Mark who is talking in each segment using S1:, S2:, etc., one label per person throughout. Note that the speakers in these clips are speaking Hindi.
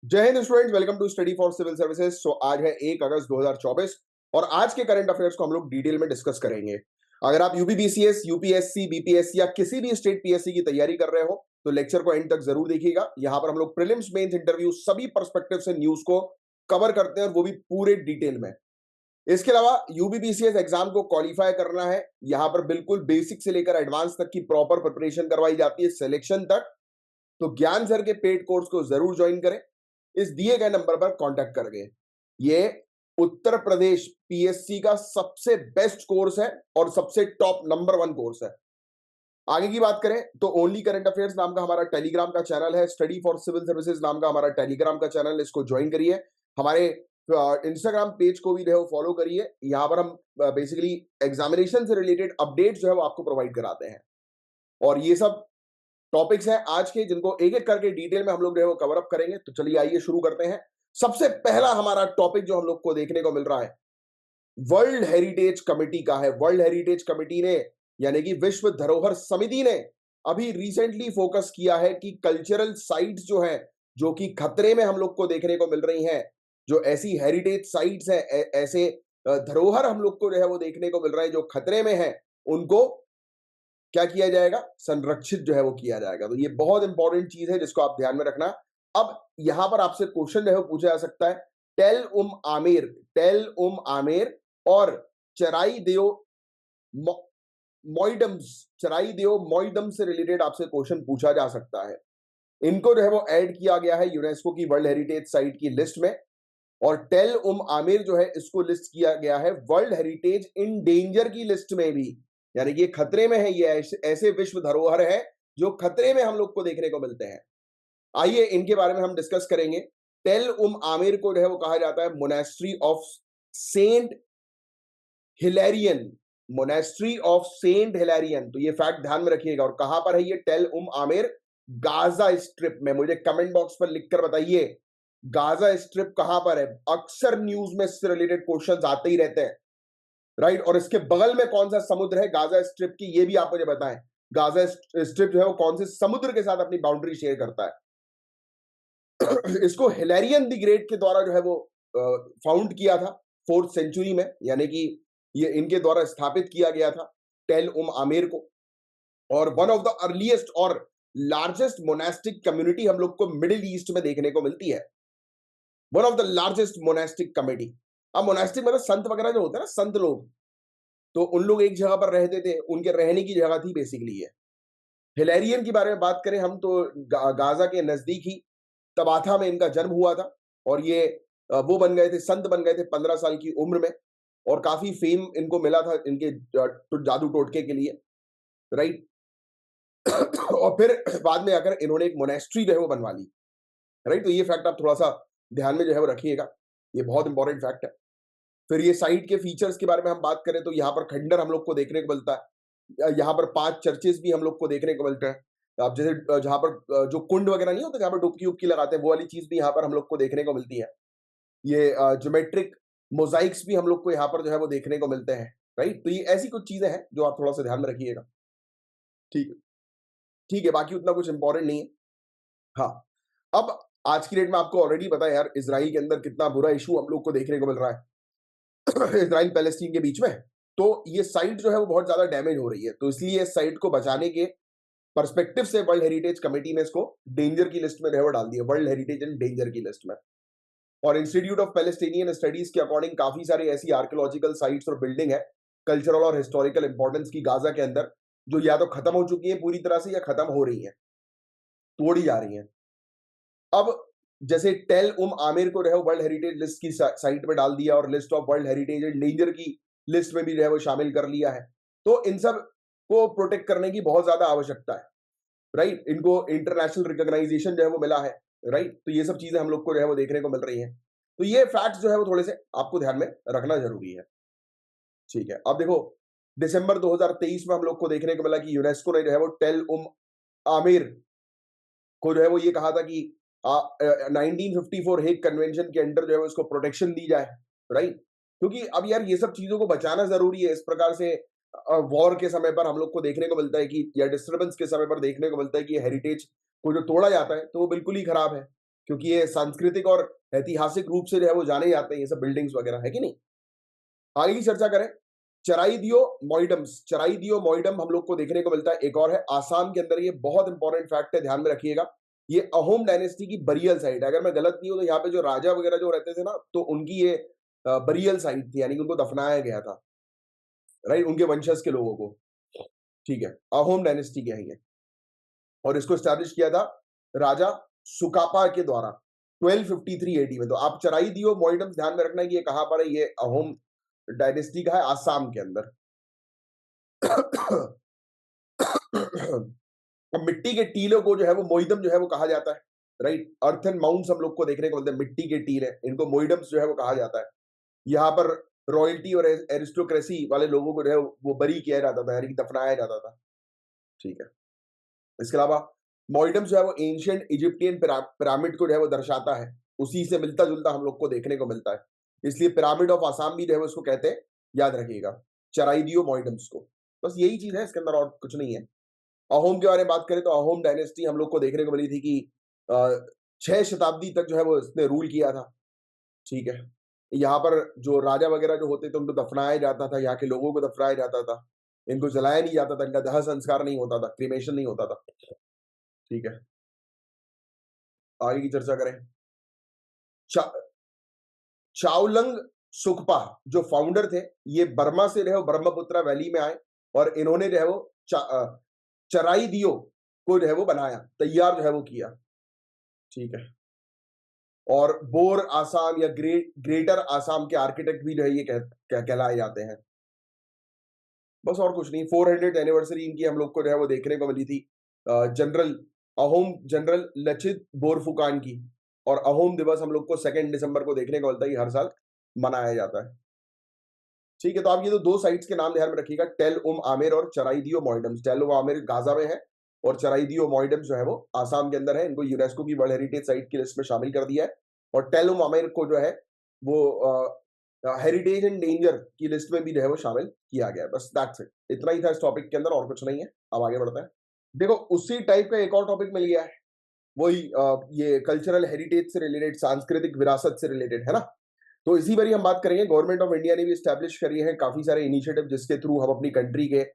S1: जय हिंद students, welcome to study for civil services. आज है 1 अगस्त 2024 और आज के करंट अफेयर्स को हम लोग डिटेल में डिस्कस करेंगे। अगर आप यूपीपीसीएस, यूपीएससी, बीपीएससी या किसी भी स्टेट पीएससी की तैयारी कर रहे हो तो लेक्चर को एंड तक जरूर देखिएगा। यहाँ पर हम लोग प्रीलिम्स, मेंस, इंटरव्यू सभी पर्सपेक्टिव से न्यूज को कवर करते हैं और वो भी पूरे डिटेल में। इसके अलावा यूपीपीसीएस एग्जाम को क्वालिफाई करना है, यहाँ पर बिल्कुल बेसिक से लेकर एडवांस तक की प्रॉपर प्रिपरेशन करवाई जाती है, सिलेक्शन तक। तो ज्ञान सर के पेड कोर्स को जरूर ज्वाइन करें, इस दिए गए नंबर पर कांटेक्ट करके। ये उत्तर प्रदेश पीएससी का सबसे बेस्ट कोर्स है और सबसे टॉप नंबर 1 कोर्स है। आगे की बात करें तो ओनली करंट अफेयर्स नाम का हमारा टेलीग्राम का चैनल है, स्टडी फॉर सिविल सर्विसेज नाम का हमारा टेलीग्राम का चैनल, इसको ज्वाइन करिए। हमारे इंस्टाग्राम पेज को भी जो है फॉलो करिए। यहाँ पर हम बेसिकली एग्जामिनेशन से रिलेटेड अपडेट जो है वो आपको प्रोवाइड कराते हैं और ये सब टॉपिक्स हैं आज के, जिनको एक एक करके डिटेल में हम लोग जो है वो कवर अप करेंगे। तो चलिए आइए शुरू करते हैं। सबसे पहला हमारा टॉपिक जो हम लोग को देखने को मिल रहा है वर्ल्ड हेरिटेज कमेटी का है। वर्ल्ड हेरिटेज कमेटी ने यानी कि विश्व धरोहर समिति ने अभी रिसेंटली फोकस किया है कि कल्चरल साइट्स जो हैं, जो कि खतरे में हम लोग को देखने को मिल रही हैं, जो ऐसी हेरिटेज साइट्स हैं, ऐसे धरोहर हम लोग को जो है वो देखने को मिल रहा है जो खतरे में है, उनको क्या किया जाएगा, संरक्षित जो है वो किया जाएगा। तो ये बहुत इंपॉर्टेंट चीज है जिसको आप ध्यान में रखना। अब यहां पर आपसे क्वेश्चन जो है वो पूछा जा सकता है, टेल आमेर और चराई देव मॉइडम्स, चराई देव मॉइडम से रिलेटेड आपसे क्वेश्चन पूछा जा सकता है। इनको जो है वो ऐड किया गया है यूनेस्को की वर्ल्ड हेरिटेज साइट की लिस्ट में, और टेल आमिर जो है इसको लिस्ट किया गया है वर्ल्ड हेरिटेज इन डेंजर की लिस्ट में भी। यानी कि ये खतरे में है, ये ऐसे विश्व धरोहर है जो खतरे में हम लोग को देखने को मिलते हैं। आइए इनके बारे में हम डिस्कस करेंगे। टेल आमिर को जो है वो कहा जाता है monastery of saint Hilarion, monastery of saint Hilarion. तो ये फैक्ट ध्यान में रखिएगा। और कहां पर है ये टेल आमिर? गाजा स्ट्रिप में। मुझे कमेंट बॉक्स पर लिखकर बताइए गाजा स्ट्रिप कहां पर है। अक्सर न्यूज में इससे रिलेटेड क्वेश्चंस आते ही रहते हैं, राइट। और इसके बगल में कौन सा समुद्र है गाजा स्ट्रिप की, ये भी आप मुझे बताएं। गाजा स्ट्रिप जो है वो कौन से समुद्र के साथ अपनी बाउंड्री शेयर करता है? इसको हिलेरियन द ग्रेट के द्वारा जो है वो फाउंड किया था 4th सेंचुरी में, यानी कि ये इनके द्वारा स्थापित किया गया था टेल आमिर को। और वन ऑफ द अर्लीस्ट और लार्जेस्ट मोनास्टिक कम्युनिटी हम लोग को मिडिल ईस्ट में देखने को मिलती है। One of the largest monastic community. अब मोनास्टिक मतलब संत वगैरह जो होते हैं ना, संत लोग, तो उन लोग एक जगह पर रहते थे, उनके रहने की जगह थी बेसिकली ये। हिलेरियन की बारे में बात करें हम तो गाजा के नजदीक ही तबाथा में इनका जन्म हुआ था। और ये वो बन गए थे, संत बन गए थे 15 साल की उम्र में। और काफी फेम इनको मिला था इनके जादू टोटके के लिए, राइट। और फिर बाद में आकर इन्होंने एक मोनेस्ट्री जो है वो बनवा ली, राइट। तो ये फैक्ट आप थोड़ा सा ध्यान में जो है वो रखिएगा, ये बहुत इंपॉर्टेंट फैक्ट है। फिर ये साइट के फीचर्स के बारे में हम बात करें तो यहाँ पर खंडर हम लोग को देखने को मिलता है। यहाँ पर 5 चर्चेस भी हम लोग को देखने को मिलते हैं। अब जैसे जहाँ पर जो कुंड वगैरह नहीं होते जहाँ पर डुबकी उबकी लगाते हैं, वो वाली चीज भी यहाँ पर हम लोग को देखने को मिलती है। ये ज्योमेट्रिक मोजाइक्स भी हम लोग को यहाँ पर जो है वो देखने को मिलते हैं, राइट। तो ये ऐसी कुछ चीजें हैं जो आप थोड़ा सा ध्यान में रखिएगा। ठीक है, ठीक है, बाकी उतना कुछ इंपॉर्टेंट नहीं है। हाँ, अब आज की डेट में आपको ऑलरेडी पता है यार, इसराइल के अंदर कितना बुरा इशू हम लोग को देखने को मिल रहा है इसराइल पैलेस्टीन के बीच में। तो ये साइट जो है वो बहुत ज्यादा डैमेज हो रही है, तो इसलिए इस साइट को बचाने के पर्सपेक्टिव से वर्ल्ड हेरिटेज कमेटी ने इसको डेंजर की लिस्ट में जो है वो डाल दिया, वर्ल्ड हेरिटेज एंड डेंजर की लिस्ट में। और इंस्टीट्यूट ऑफ पैलेस्टीनियन स्टडीज के अकॉर्डिंग काफी सारी ऐसी आर्कियोलॉजिकल साइट्स और बिल्डिंग है कल्चरल और हिस्टोरिकल इंपॉर्टेंस की गाजा के अंदर, जो या तो खत्म हो चुकी है पूरी तरह से या खत्म हो रही है, तोड़ी जा रही है। अब जैसे टेल आमिर को जो है वर्ल्ड हेरिटेज लिस्ट की साइट पे डाल दिया और list of world heritage and danger की लिस्ट में भी जो है वो शामिल कर लिया है, तो इन सब को प्रोटेक्ट करने की बहुत ज्यादा आवश्यकता है, राइट। इनको इंटरनेशनल रिकॉग्नाइजेशन जो है वो मिला है, राइट। तो ये सब चीजें हम लोग को जो है वो देखने को मिल रही हैं। तो ये फैक्ट्स जो है वो थोड़े से आपको ध्यान में रखना जरूरी है। ठीक है, अब देखो दिसंबर 2023 में हम लोग को देखने को मिला कि यूनेस्को ने जो है वो टेल आमिर को जो है वो ये कहा था कि 1954 हेग कन्वेंशन के अंडर जो है वो इसको प्रोटेक्शन दी जाए, राइट। क्योंकि अब यार ये सब चीजों को बचाना जरूरी है। इस प्रकार से वॉर के समय पर हम लोग को देखने को मिलता है कि, या डिस्टर्बेंस के समय पर देखने को मिलता है कि हेरिटेज को जो तोड़ा जाता है तो वो बिल्कुल ही खराब है। क्योंकि ये सांस्कृतिक और ऐतिहासिक रूप से जो है वो जाने जाते हैं ये सब बिल्डिंग्स वगैरह, है कि नहीं? आगे की चर्चा करें। चराइदियो मॉइडम्स, चराइदियो मॉइडम हम लोग को देखने को मिलता है, एक और है आसाम के अंदर। ये बहुत इंपॉर्टेंट फैक्ट है, ध्यान में रखिएगा। ये अहोम डायनेस्टी की बरियल साइट है। अगर मैं गलत नहीं हूं तो यहाँ पे जो राजा वगैरह जो रहते थे ना, तो उनकी ये बरियल साइट थी, यानी कि उनको दफनाया गया था, राइट, उनके वंशज के लोगों को। ठीक है, अहोम डायनेस्टी के हैं ये, और इसको स्टैब्लिश किया था राजा सुकापा के द्वारा 1253 एडी में। तो आप चराइदियो मॉइडम्स ध्यान में रखना कि ये कहां पर है, ये अहोम डायनेस्टी का है, आसाम के अंदर। अब मिट्टी के टीलों को जो है वो मोइडम जो है वो कहा जाता है, राइट। अर्थन माउंट्स हम लोग को देखने को मिलते हैं, मिट्टी के टील है, इनको मोइडम्स जो है वो कहा जाता है। यहाँ पर रॉयल्टी और एरिस्टोक्रेसी वाले लोगों को जो है वो बरी किया जाता था, यानी कि दफनाया जाता था। ठीक है, इसके अलावा मोइडम जो है वो एंशियंट इजिप्टियन पिरामिड को जो है वो दर्शाता है, उसी से मिलता जुलता हम लोग को देखने को मिलता है। इसलिए पिरामिड ऑफ आसाम भी जो है वो इसको कहते हैं, याद रखिएगा, चराइदियो मॉइडम्स को। बस यही चीज है इसके अंदर, और कुछ नहीं है। अहोम के बारे में बात करें तो अहोम डायनेस्टी हम लोग को देखने को मिली थी कि 6 शताब्दी तक जो है वो इसने रूल किया था। ठीक है, यहाँ पर जो राजा वगैरह जो होते थे उनको दफनाया जाता था, यहाँ के लोगों को दफनाया जाता था, इनको जलाया नहीं जाता था, इनका दाह संस्कार नहीं होता था, क्रीमेशन नहीं होता था। ठीक है, आगे की चर्चा करें। चा, चाउलंग सुकपा जो फाउंडर थे, ये बर्मा से रहे, ब्रह्मपुत्र वैली में आए, और इन्होंने जो है वो चराइदियो को जो है वो बनाया, तैयार जो है वो किया। ठीक है, और बोर आसाम या ग्रेटर आसाम के आर्किटेक्ट भी जो है ये कहलाए जाते हैं। बस और कुछ नहीं। 400 एनिवर्सरी इनकी हम लोग को जो है वो देखने को मिली थी जनरल अहोम जनरल लचित बोरफुकान की, और अहोम दिवस हम लोग को 2 दिसंबर को देखने को मिलता है, हर साल मनाया जाता है। ठीक है, तो आप ये तो 2 साइट्स के नाम ध्यान में रखिएगा, टेल उम आमिर और चराइदियो मॉइडम्स। टेल उम आमिर गाजा में है, और चराइदियो मॉइडम्स जो है वो आसाम के अंदर है। इनको यूनेस्को की वर्ल्ड हेरिटेज साइट की लिस्ट में शामिल कर दिया है, और टेल उम आमिर को जो है वो हेरिटेज एंड डेंजर की लिस्ट में भी जो है वो शामिल किया गया है। बस दैट्स इट, इतना ही था इस टॉपिक के अंदर, और कुछ नहीं है। अब आगे बढ़ते हैं। देखो, उसी टाइप का एक और टॉपिक मिल गया है, वही ये कल्चरल हेरिटेज से रिलेटेड, सांस्कृतिक विरासत से रिलेटेड, है ना। तो इसी बारी हम बात करेंगे। गवर्नमेंट ऑफ इंडिया ने भी स्टैब्लिश करी है काफी सारे इनिशिएटिव, जिसके थ्रू हम अपनी कंट्री के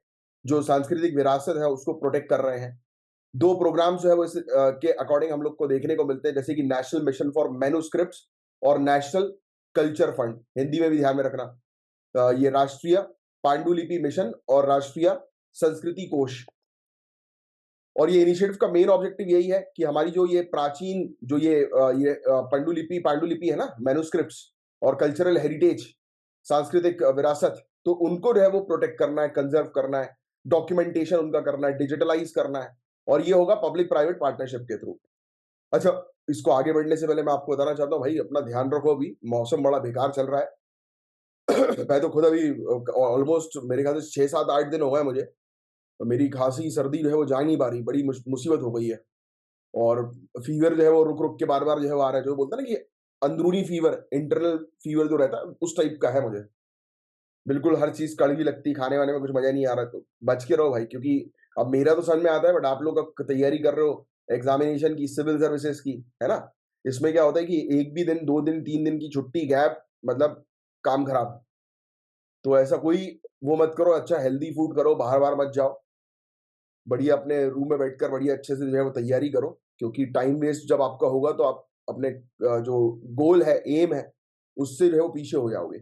S1: जो सांस्कृतिक विरासत है उसको प्रोटेक्ट कर रहे हैं। 2 प्रोग्राम्स जो है वो के अकॉर्डिंग हम लोग को देखने को मिलते हैं, जैसे कि नेशनल मिशन फॉर मैन्युस्क्रिप्ट्स और नेशनल कल्चर फंड, हिंदी में भी ध्यान में रखना, ये राष्ट्रीय पांडुलिपि मिशन और राष्ट्रीय संस्कृति कोष। और ये इनिशिएटिव का मेन ऑब्जेक्टिव यही है कि हमारी जो ये प्राचीन जो ये पांडुलिपि है ना, मैन्युस्क्रिप्ट्स और कल्चरल हेरिटेज, सांस्कृतिक विरासत, तो उनको जो है वो प्रोटेक्ट करना है, कंजर्व करना है, डॉक्यूमेंटेशन उनका करना है, डिजिटलाइज करना है, और ये होगा पब्लिक प्राइवेट पार्टनरशिप के थ्रू। अच्छा, इसको आगे बढ़ने से पहले मैं आपको बताना चाहता हूँ, भाई अपना ध्यान रखो, अभी मौसम बड़ा बेकार चल रहा है। मैं तो खुद अभी ऑलमोस्ट मेरे ख्याल से 6 7 8 दिन हो गए मुझे, तो मेरी खांसी सर्दी जो है वो जा नहीं पा रही, बड़ी मुसीबत हो गई है। और फीवर जो है वो रुक रुक के बार बार जो है वो आ रहा है, जो बोलता है ना कि अंदरूनी फीवर, इंटरनल फीवर जो रहता है, उस टाइप का है मुझे। बिल्कुल हर चीज कड़वी लगती, खाने वाने में कुछ मजा नहीं आ रहा। तो बच के रहो भाई, क्योंकि अब मेरा तो समझ में आता है, बट आप लोग अब तैयारी कर रहे हो एग्जामिनेशन की, सिविल सर्विसेज की, है ना। इसमें क्या होता है कि एक भी दिन, 2 दिन, 3 दिन की छुट्टी गैप, मतलब काम खराब। तो ऐसा कोई वो मत करो, अच्छा हेल्दी फूड करो, बाहर बाहर मत जाओ, बढ़िया अपने रूम में बैठकर बढ़िया अच्छे से जो है वो तैयारी करो, क्योंकि टाइम वेस्ट जब आपका होगा तो आप अपने जो गोल है, एम है, उससे जो है वो पीछे हो जाओगे।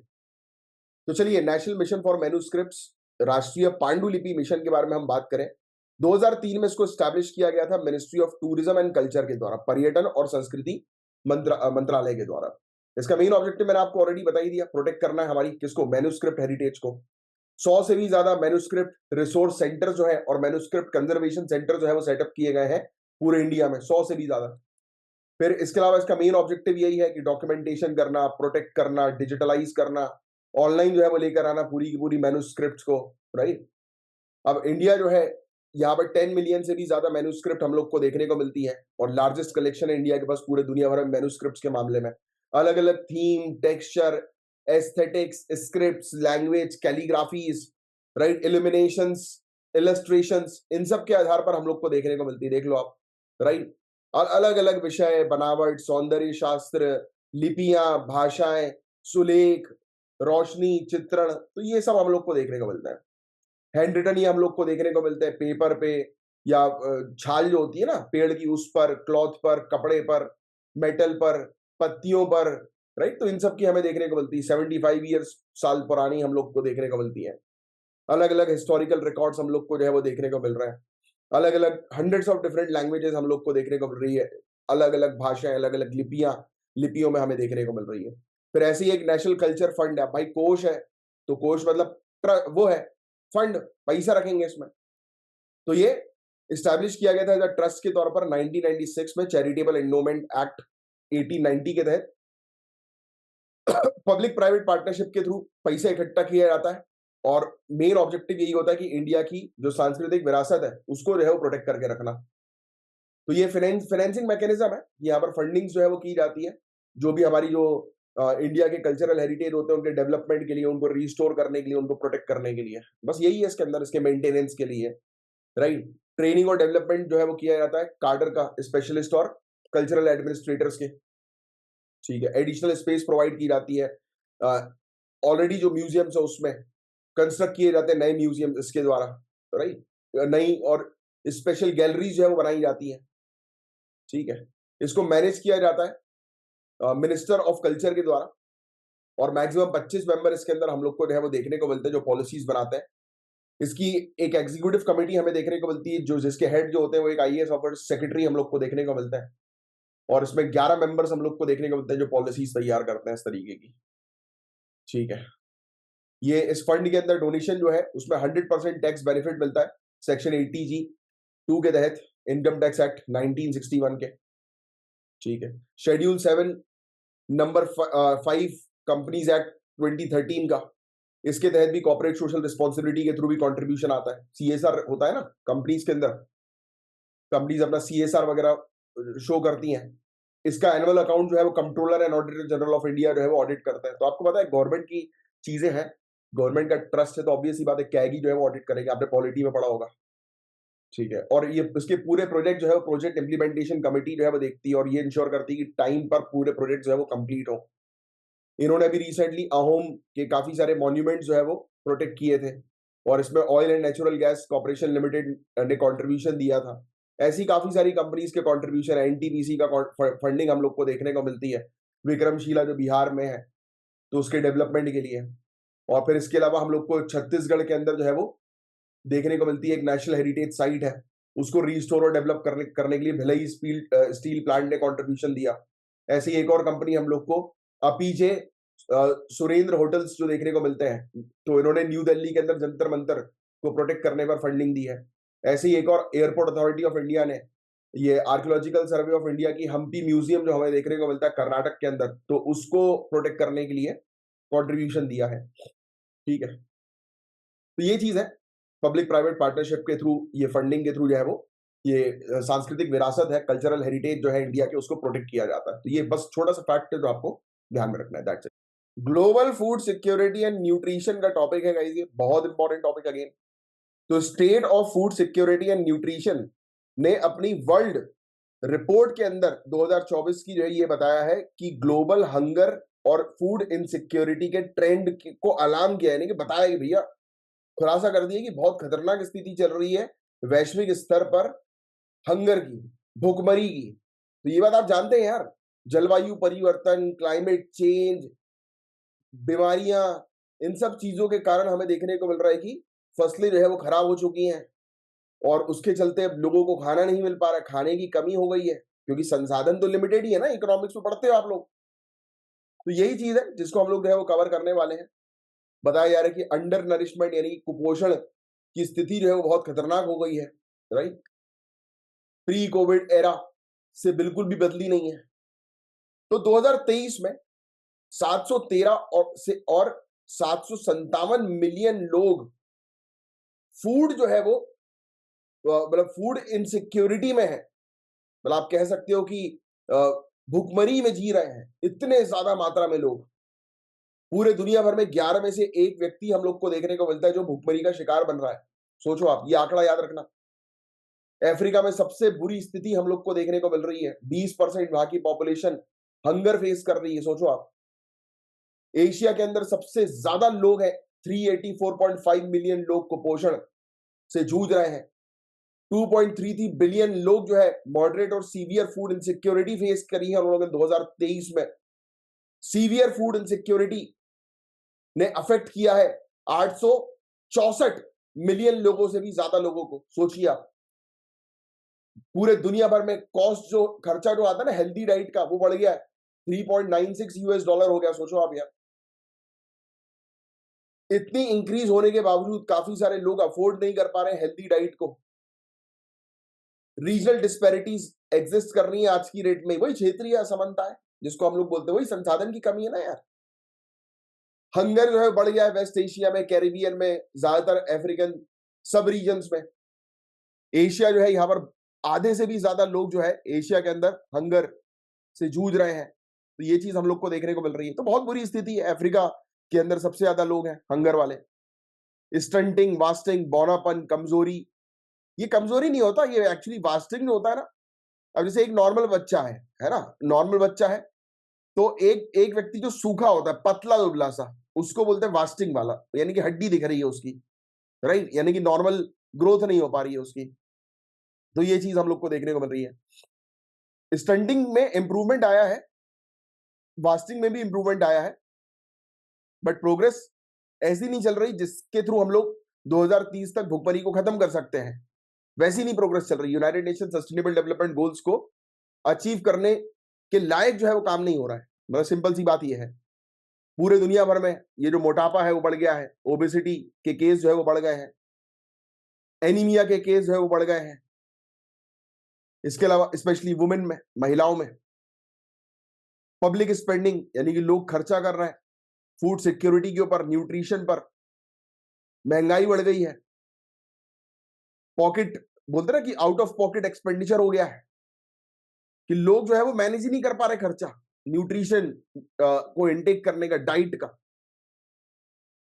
S1: तो चलिए, नेशनल मिशन फॉर मैन्युस्क्रिप्ट्स, राष्ट्रीय पांडुलिपि मिशन के बारे में हम बात करें। 2003 में इसको स्टैब्लिश किया गया था ministry of tourism and culture के द्वारा, पर्यटन और संस्कृति मंत्रालय के द्वारा। इसका मेन ऑब्जेक्टिव मैंने आपको ऑलरेडी बता ही दिया, प्रोटेक्ट करना है हमारी किसको, मैन्युस्क्रिप्ट हेरिटेज को। 100 से भी ज्यादा मैन्युस्क्रिप्ट रिसोर्स सेंटर जो है और मैन्युस्क्रिप्ट कंजर्वेशन सेंटर जो है वो सेटअप किए गए हैं पूरे इंडिया में, 100 से भी ज्यादा। फिर इसके अलावा इसका मेन ऑब्जेक्टिव यही है कि डॉक्यूमेंटेशन करना, प्रोटेक्ट करना, डिजिटलाइज करना, ऑनलाइन जो है वो लेकर आना पूरी की पूरी मैन्युस्क्रिप्ट्स को, राइट। अब इंडिया जो है, यहाँ पर 10 मिलियन से भी ज्यादा मैन्युस्क्रिप्ट हम लोग को देखने को मिलती है, और लार्जेस्ट कलेक्शन है इंडिया के पास पूरे दुनिया भर में मैन्युस्क्रिप्ट्स के मामले में। अलग अलग theme, texture, aesthetics, scripts, language, calligraphies, right, illuminations, illustrations, इन सब के आधार पर हम लोग को देखने को मिलती है, देख लो आप, राइट। अलग अलग विषय, बनावट, सौंदर्य शास्त्र, लिपियां, भाषाएं, सुलेख, रोशनी, चित्रण, तो ये सब हम लोग को देखने को मिलता है। हैंड रिटन ही हम लोग को देखने को मिलते हैं पेपर पे, या छाल जो होती है ना पेड़ की, उस पर, क्लॉथ पर, कपड़े पर, मेटल पर, पत्तियों पर, राइट। तो इन सब की हमें देखने को मिलती है। 75 ईयर्स साल पुरानी हम लोग को देखने को मिलती है। अलग अलग हिस्टोरिकल रिकॉर्ड्स हम लोग को जो है वो देखने को मिल रहा है। अलग अलग हंड्रेड्स ऑफ डिफरेंट लैंग्वेजेस हम लोग को देखने को मिल रही है। अलग अलग भाषाएं, अलग अलग लिपियों में हमें देखने को मिल रही है। फिर ऐसे ही एक नेशनल कल्चर फंड है भाई, कोष है। तो कोष मतलब वो है फंड, पैसा रखेंगे इसमें। तो ये इस्टेब्लिश किया गया था एज ट्रस्ट के तौर पर 1996 में, चैरिटेबल एंडोमेंट एक्ट 1890 के तहत। पब्लिक प्राइवेट पार्टनरशिप के थ्रू पैसा इकट्ठा किया जाता है, और मेन ऑब्जेक्टिव यही होता है कि इंडिया की जो सांस्कृतिक विरासत है उसको जो है वो प्रोटेक्ट करके रखना। तो ये फाइनेंसिंग मैकेनिज्म है, यहाँ पर फंडिंग जो है वो की जाती है, जो भी हमारी जो इंडिया के कल्चरल हेरिटेज होते हैं उनके डेवलपमेंट के लिए, उनको रिस्टोर करने के लिए, उनको प्रोटेक्ट करने के लिए, बस यही है इसके अंदर, इसके मेंटेनेंस के लिए, राइट। ट्रेनिंग और डेवलपमेंट जो है वो किया जाता है कार्डर का, स्पेशलिस्ट और कल्चरल एडमिनिस्ट्रेटर्स के, ठीक है। एडिशनल स्पेस प्रोवाइड की जाती है। ऑलरेडी जो म्यूजियम्स है उसमें कंस्ट्रक्ट किए जाते हैं नए म्यूजियम इसके द्वारा, राइट। नई और स्पेशल गैलरीज जो है वो बनाई जाती है, ठीक है। इसको मैनेज किया जाता है मिनिस्टर ऑफ कल्चर के द्वारा, और मैक्सिमम 25 मेंबर इसके अंदर हम लोग को जो है वो देखने को मिलते हैं जो पॉलिसीज बनाते हैं। इसकी एक एग्जीक्यूटिव कमेटी हमें देखने को मिलती है, जो जिसके हेड जो होते हैं वो एक आईएएस ऑफिसर सेक्रेटरी हम लोग को देखने को मिलता है, और इसमें 11 मेंबर्स हम लोग को देखने को मिलते हैं जो पॉलिसीज तैयार करते हैं इस तरीके की, ठीक है। ये इस फंड के अंदर डोनेशन जो है उसमें 100% टैक्स बेनिफिट मिलता है सेक्शन 80G2 के तहत, इनकम टैक्स एक्ट 1961 के, ठीक है। शेड्यूल 7 नंबर 5 कंपनीज एक्ट 2013 का, इसके तहत भी कॉर्पोरेट सोशल रिस्पॉन्सिबिलिटी के थ्रू भी कंट्रीब्यूशन आता है। सीएसआर होता है ना कंपनीज के अंदर, कंपनीज अपना सीएसआर वगैरह शो करती हैं। इसका एनुअल अकाउंट जो है वो controller and auditor general of India जो है वो ऑडिट करता है। तो आपको पता है गवर्नमेंट की चीजें हैं, गवर्नमेंट का ट्रस्ट है, तो ऑब्वियस ही बात है कैगी जो है वो ऑडिट करेंगे, आपने पॉलिटी में पढ़ा होगा, ठीक है। और ये इसके पूरे प्रोजेक्ट जो है वो प्रोजेक्ट इंप्लीमेंटेशन कमेटी जो है वो देखती है, और ये इंश्योर करती है कि टाइम पर पूरे प्रोजेक्ट जो है वो कंप्लीट हो। इन्होंने अभी रिसेंटली अहोम के काफी सारे मॉन्यूमेंट जो है वो प्रोटेक्ट किए थे, और इसमें oil and natural gas corporation limited ने कंट्रीब्यूशन दिया था। ऐसी काफी सारी कंपनीज के कंट्रीब्यूशन, एनटीपीसी का फंडिंग हम लोग को देखने को मिलती है। विक्रमशिला जो बिहार में है, तो उसके डेवलपमेंट के लिए। और फिर इसके अलावा हम लोग को छत्तीसगढ़ के अंदर जो है वो देखने को मिलती है एक नेशनल हेरिटेज साइट है, उसको रिस्टोर और डेवलप करने के लिए भिलाई स्टील प्लांट ने कंट्रीब्यूशन दिया। ऐसी एक और कंपनी हम लोग को अपीजे सुरेंद्र होटल्स जो देखने को मिलते हैं, तो इन्होंने न्यू दिल्ली के अंदर जंतर मंतर को प्रोटेक्ट करने पर फंडिंग दी है। ऐसे ही एक और एयरपोर्ट अथॉरिटी ऑफ इंडिया ने ये आर्कियोलॉजिकल सर्वे ऑफ इंडिया की हम्पी म्यूजियम जो हमें देखने को मिलता है कर्नाटक के अंदर, तो उसको प्रोटेक्ट करने के लिए कंट्रीब्यूशन दिया है, ठीक है। तो ये चीज है, पब्लिक प्राइवेट पार्टनरशिप के थ्रू, ये फंडिंग के थ्रू जो है वो ये सांस्कृतिक विरासत है, कल्चरल हेरिटेज जो है इंडिया के, उसको प्रोटेक्ट किया जाता है। तो ये बस छोटा सा फैक्ट है जो आपको ध्यान में रखना है, that's it. Global food security and nutrition का टॉपिक है गाइस, ये बहुत इंपॉर्टेंट टॉपिक अगेन। तो state of food security and nutrition ने अपनी वर्ल्ड रिपोर्ट के अंदर 2024 की जो है ये बताया है कि ग्लोबल हंगर और फूड इनसिक्योरिटी के ट्रेंड को अलार्म किया है, यानी कि बताया कि भैया, खुलासा कर दिया कि बहुत खतरनाक स्थिति चल रही है वैश्विक स्तर पर हंगर की, भूखमरी की। तो ये बात आप जानते हैं यार, जलवायु परिवर्तन, क्लाइमेट चेंज, बीमारियां, इन सब चीजों के कारण हमें देखने को मिल रहा है कि फसलें जो है वो खराब हो चुकी हैं, और उसके चलते अब लोगों को खाना नहीं मिल पा रहा है, खाने की कमी हो गई है, क्योंकि संसाधन तो लिमिटेड ही है ना, इकोनॉमिक्स में पढ़ते हो आप लोग। तो यही चीज है जिसको हम लोग जो है वो कवर करने वाले हैं। बताया जा रहा है कि अंडर नरिशमेंट यानी कुपोषण की स्थिति जो है वो बहुत खतरनाक हो गई है, राइट। प्री कोविड एरा से बिल्कुल भी बदली नहीं है। तो 2023 में 713 और 757 मिलियन लोग फूड जो है वो मतलब फूड इनसिक्योरिटी में है, मतलब आप कह सकते हो कि भुखमरी में जी रहे हैं इतने ज्यादा मात्रा में लोग। पूरे दुनिया भर में 11 में से एक व्यक्ति हम लोग को देखने को मिलता है जो भुखमरी का शिकार बन रहा है। सोचो आप, ये आंकड़ा याद रखना। अफ्रीका में सबसे बुरी स्थिति हम लोग को देखने को मिल रही है। 20% वहां की पॉपुलेशन हंगर फेस कर रही है, सोचो आप। एशिया के अंदर सबसे ज्यादा लोग हैं, 384.5 मिलियन लोग कुपोषण से जूझ रहे हैं। 2.33 बिलियन लोग जो है मॉडरेट और सीवियर फूड इनसिक्योरिटी फेस करी है उन लोगों ने 2023 में। सीवियर फूड इनसिक्योरिटी ने अफेक्ट किया है 864 मिलियन लोगों से भी ज्यादा लोगों को। सोचिए आप, पूरे दुनिया भर में कॉस्ट जो खर्चा जो आता है ना हेल्दी डाइट का, वो बढ़ गया है, 3.96 यूएस डॉलर हो गया। सोचो आप यार, इतनी इंक्रीज होने के बावजूद काफी सारे लोग अफोर्ड नहीं कर पा रहे हैं हेल्दी डाइट को। रीजनल डिस्पैरिटीज एग्जिस्ट कर रही है आज की डेट में। वही क्षेत्रीय असमानता है जिसको हम लोग बोलते हैं, वही संसाधन की कमी है ना यार। हंगर जो है बढ़ गया है वेस्ट एशिया में, कैरिबियन में, ज्यादातर अफ्रीकन सब रीजन्स में। एशिया जो है यहां पर आधे से भी ज्यादा लोग जो है एशिया के अंदर हंगर से जूझ रहे हैं। तो ये चीज हम लोग को देखने को मिल रही है। तो बहुत बुरी स्थिति है। अफ्रीका के अंदर सबसे ज्यादा लोग हैं हंगर वाले। स्टंटिंग, वास्टिंग, बौनापन, कमजोरी। ये कमजोरी नहीं होता, ये एक्चुअली वास्टिंग होता है ना। अब जैसे एक नॉर्मल बच्चा है ना, नॉर्मल बच्चा है तो एक व्यक्ति जो सूखा होता है, पतला दुबला सा, उसको बोलते हैं वास्टिंग वाला, यानी कि हड्डी दिख रही है उसकी, राइट, यानी कि नॉर्मल ग्रोथ नहीं हो पा रही है उसकी। तो ये चीज हम लोग को देखने को मिल रही है। स्टंटिंग में इंप्रूवमेंट आया है, वास्टिंग में भी इंप्रूवमेंट आया है, बट प्रोग्रेस ऐसी नहीं चल रही जिसके थ्रू हम लोग 2030 तक भुखमरी को खत्म कर सकते हैं। वैसी नहीं प्रोग्रेस चल रही। United nation sustainable development goals को अचीव करने के लायक जो है वो काम नहीं हो रहा है। मतलब सिंपल सी बात ये है, पूरे दुनिया भर में ये जो मोटापा है वो बढ़ गया है, ओबेसिटी के केस जो है वो बढ़ गए हैं, एनीमिया के केस जो है वो बढ़ गए हैं। इसके अलावा स्पेशली वुमेन में, महिलाओं में पब्लिक स्पेंडिंग, यानी कि लोग खर्चा कर रहे हैं फूड सिक्योरिटी के ऊपर, न्यूट्रिशन पर, महंगाई बढ़ गई है। पॉकेट बोलते ना कि आउट ऑफ पॉकेट एक्सपेंडिचर हो गया है, कि लोग जो है वो मैनेज ही नहीं कर पा रहे खर्चा न्यूट्रिशन को इनटेक करने का, डाइट का,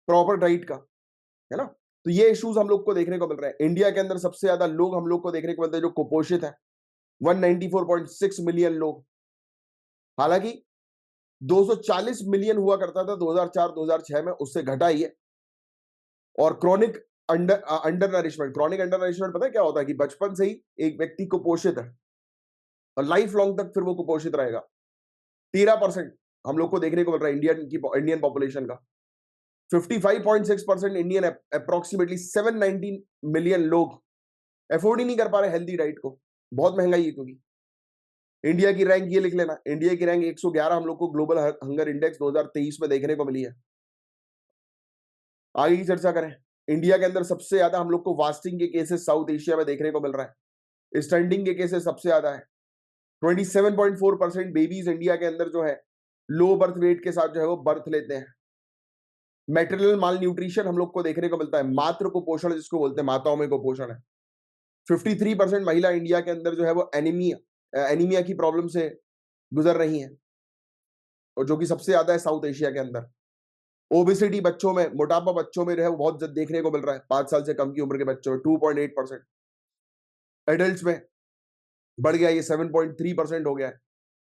S1: प्रॉपर डाइट का, है ना। तो ये इश्यूज हम लोग को देखने को मिल रहे हैं। इंडिया के अंदर सबसे ज्यादा लोग हम लोग को देखने को मिलते हैं जो कुपोषित है, 194.6 मिलियन लोग। हालांकि 240 मिलियन हुआ करता था 2004-2006 में, उससे घटा ही है। और chronic under nourishment, chronic under nourishment पता है क्या होता है? कि बचपन से ही एक व्यक्ति कुपोषित है और लाइफ लॉन्ग तक फिर वो कुपोषित रहेगा। 13% हम लोग को देखने को मिल रहा है इंडियन पॉपुलेशन का। 55.6% इंडियन, अप्रोक्सीमेटली 790 मिलियन लोग अफोर्ड ही नहीं कर पा रहे हेल्दी डाइट को। बहुत महंगाई है। क्योंकि इंडिया की रैंक ये लिख लेना, इंडिया की रैंक 111 हम लोग को ग्लोबल हंगर इंडेक्स 2023 में देखने को मिली है। आगे की चर्चा करें। इंडिया के अंदर सबसे ज्यादा हम लोग को वास्टिंग के केसेस साउथ एशिया में देखने को मिल रहा है। स्टंटिंग के केसेस सबसे ज्यादा है। 27.4% बेबीज इंडिया के अंदर जो है लो बर्थ वेट के साथ जो है वो बर्थ लेते हैं। मेटरनल माल न्यूट्रिशन हम लोग को देखने को मिलता है, मातृ कुपोषण जिसको बोलते हैं, माताओं में कुपोषण है। 53% महिला इंडिया के अंदर जो है वो एनीमिया की प्रॉब्लम से गुजर रही हैं, और जो कि सबसे ज्यादा है साउथ एशिया के अंदर। ओबेसिटी बच्चों में, मोटापा बच्चों में जो है वो बहुत देखने को मिल रहा है, 5 साल से कम की उम्र के बच्चों में 2.8%। एडल्ट में बढ़ गया, ये 7.3% हो गया है।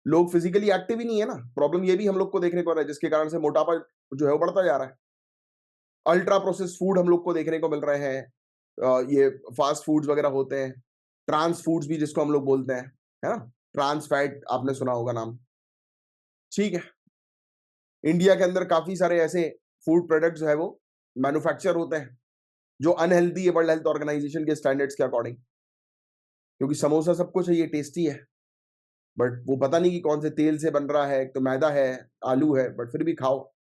S1: लोग फिजिकली एक्टिव ही नहीं है ना, प्रॉब्लम ये भी हम लोग को देखने को मिल रहा है, जिसके कारण से मोटापा जो है वो बढ़ता जा रहा है। अल्ट्रा प्रोसेस फूड हम लोग को देखने को मिल रहे हैं, ये फास्ट फूड्स वगैरह होते हैं, ट्रांस फूड्स भी जिसको हम लोग बोलते हैं, है ना, ट्रांस फैट आपने सुना होगा नाम। ठीक है, इंडिया के अंदर काफी सारे ऐसे फूड प्रोडक्ट्स जो है वो मैन्युफैक्चर होते हैं जो अनहेल्दी है वर्ल्ड हेल्थ ऑर्गेनाइजेशन के स्टैंडर्ड्स के अकॉर्डिंग। क्योंकि समोसा सबको चाहिए, टेस्टी है, बट वो पता नहीं कि कौन से तेल से बन रहा है, एक तो मैदा है, आलू है, बट फिर भी खाओ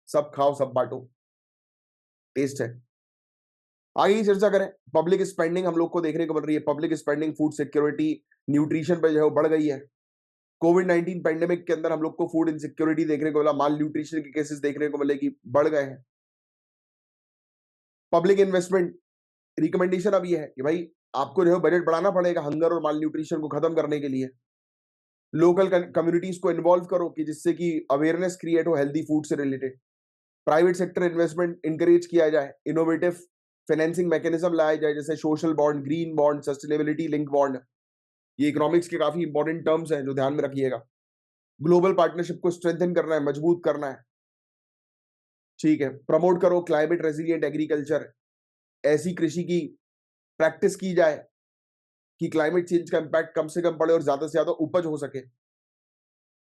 S1: सब बांटो, टेस्ट है। आगे की चर्चा करें। पब्लिक स्पेंडिंग हम लोग को देखने को मिल रही है, public spending food security, nutrition पे जो है वो बढ़ गई है। कोविड-19 पेंडेमिक के अंदर हम लोग को फूड इनसिक्योरिटी देखने को मिला, माल न्यूट्रिशन के केसेस देखने को मिले कि बढ़ गए हैं। पब्लिक इन्वेस्टमेंट रिकमेंडेशन अब ये है कि भाई आपको जो है बजट बढ़ाना पड़ेगा हंगर और माल न्यूट्रिशन को खत्म करने के लिए। लोकल कम्युनिटीज को इन्वॉल्व करो कि जिससे कि अवेयरनेस क्रिएट हो हेल्दी फूड से related. Private sector investment encourage किया जाए, इनोवेटिव फाइनेंसिंग मैकेनिज्म लाया जाए, जैसे social bond, green bond, sustainability link bond. ये इकोनॉमिक्स के काफी इंपॉर्टेंट टर्म्स हैं जो ध्यान में रखिएगा। ग्लोबल पार्टनरशिप को स्ट्रेंथन करना है, मजबूत करना है, ठीक है। प्रमोट करो क्लाइमेट रेजिलिएंट एग्रीकल्चर, ऐसी कृषि की प्रैक्टिस की जाए कि क्लाइमेट चेंज का इंपैक्ट कम से कम पड़े और ज्यादा से ज्यादा उपज हो सके।